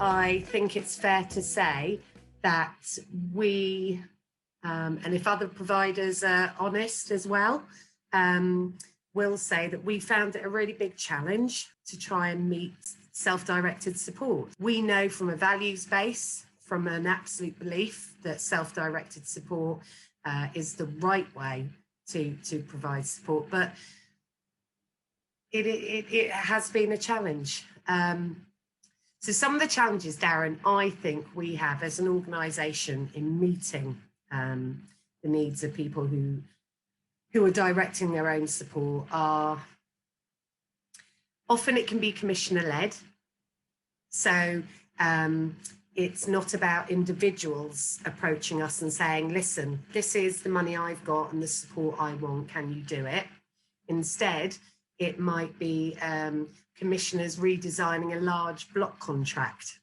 I think it's fair to say that we, and if other providers are honest as well, will say that we found it a really big challenge to try and meet self-directed support. We know from a values base, from an absolute belief that self-directed support is the right way to provide support, but it has been a challenge. So some of the challenges, Darren, I think we have as an organisation in meeting the needs of people who are directing their own support are often it can be commissioner-led. So it's not about individuals approaching us and saying, listen, this is the money I've got and the support I want, can you do it? Instead, it might be commissioners redesigning a large block contract.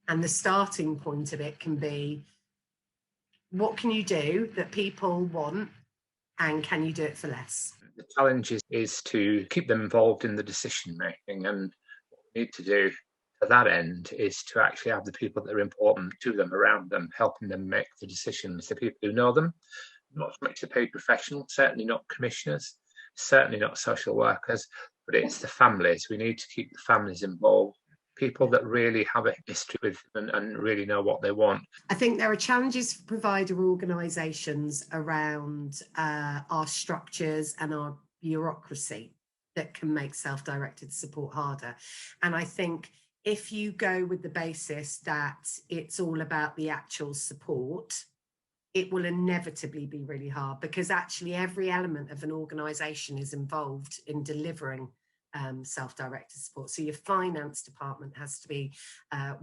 And the starting point of it can be, what can you do that people want and can you do it for less? The challenge is to keep them involved in the decision making, and what we need to do to that end is to actually have the people that are important to them around them, helping them make the decisions, the people who know them, not so much the paid professionals, certainly not commissioners, certainly not social workers, but it's the families. We need to keep the families involved, people that really have a history with them and really know what they want. I think there are challenges for provider organisations around our structures and our bureaucracy that can make self-directed support harder. And I think if you go with the basis that it's all about the actual support, it will inevitably be really hard, because actually every element of an organisation is involved in delivering self-directed support. So your finance department has to be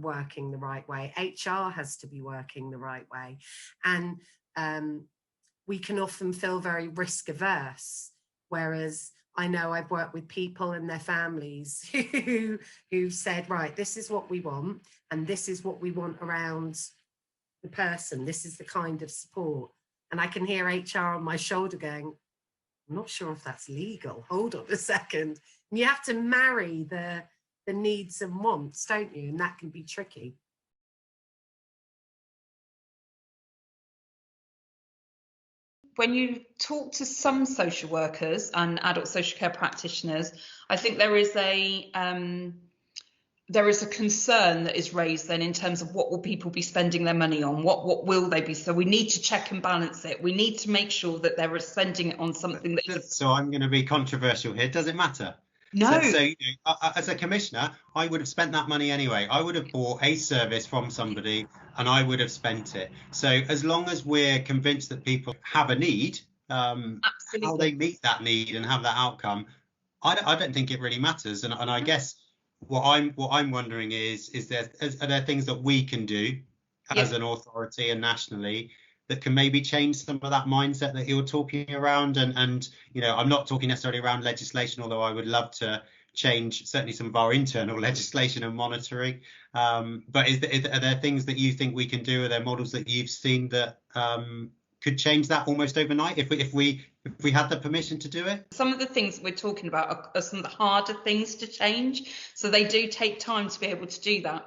working the right way. HR has to be working the right way. And we can often feel very risk averse, whereas I know I've worked with people and their families who said, right, this is what we want, and this is what we want around the person. This is the kind of support. And I can hear HR on my shoulder going, I'm not sure if that's legal. Hold on a second. And you have to marry the needs and wants, don't you? And that can be tricky. When you talk to some social workers and adult social care practitioners, I think there is a concern that is raised then in terms of what will people be spending their money on, what will they be. So we need to check and balance it. We need to make sure that they're spending it on something that is. So I'm going to be controversial here. Does it matter? No. So you know, as a commissioner, I would have spent that money anyway. I would have bought a service from somebody and I would have spent it. So as long as we're convinced that people have a need, how they meet that need and have that outcome, I don't think it really matters. And I guess what I'm wondering is are there things that we can do as an authority and nationally that can maybe change some of that mindset that you're talking around? And you know, I'm not talking necessarily around legislation, although I would love to change certainly some of our internal legislation and monitoring. But are there things that you think we can do? Are there models that you've seen that could change that almost overnight if we had the permission to do it? Some of the things we're talking about are some of the harder things to change. So they do take time to be able to do that.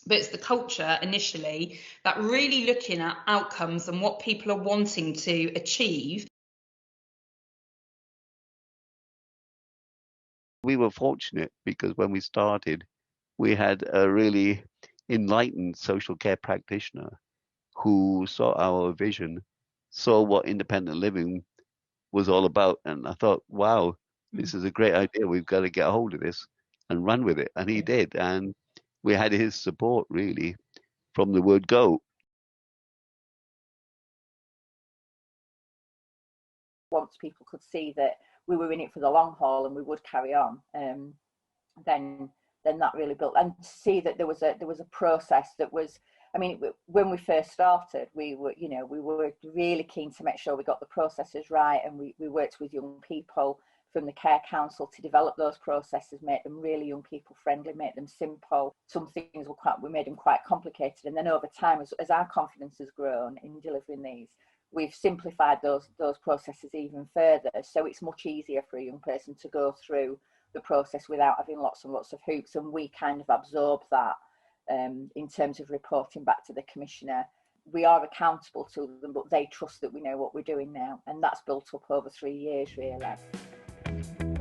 But it's the culture initially that really looking at outcomes and what people are wanting to achieve. We were fortunate because when we started, we had a really enlightened social care practitioner who saw our vision, saw what independent living was all about. And I thought, wow, this is a great idea. We've got to get a hold of this and run with it. And he did. And we had his support really from the word go. Once people could see that we were in it for the long haul and we would carry on, then that really built, and to see that there was a process that was, I mean, when we first started, we were really keen to make sure we got the processes right, and we worked with young people from the Care Council to develop those processes, make them really young people friendly, make them simple. Some things we made them quite complicated, and then over time, as our confidence has grown in delivering these, we've simplified those processes even further. So it's much easier for a young person to go through the process without having lots and lots of hoops, and we kind of absorb that in terms of reporting back to the Commissioner. We are accountable to them, but they trust that we know what we're doing now, and that's built up over 3 years really.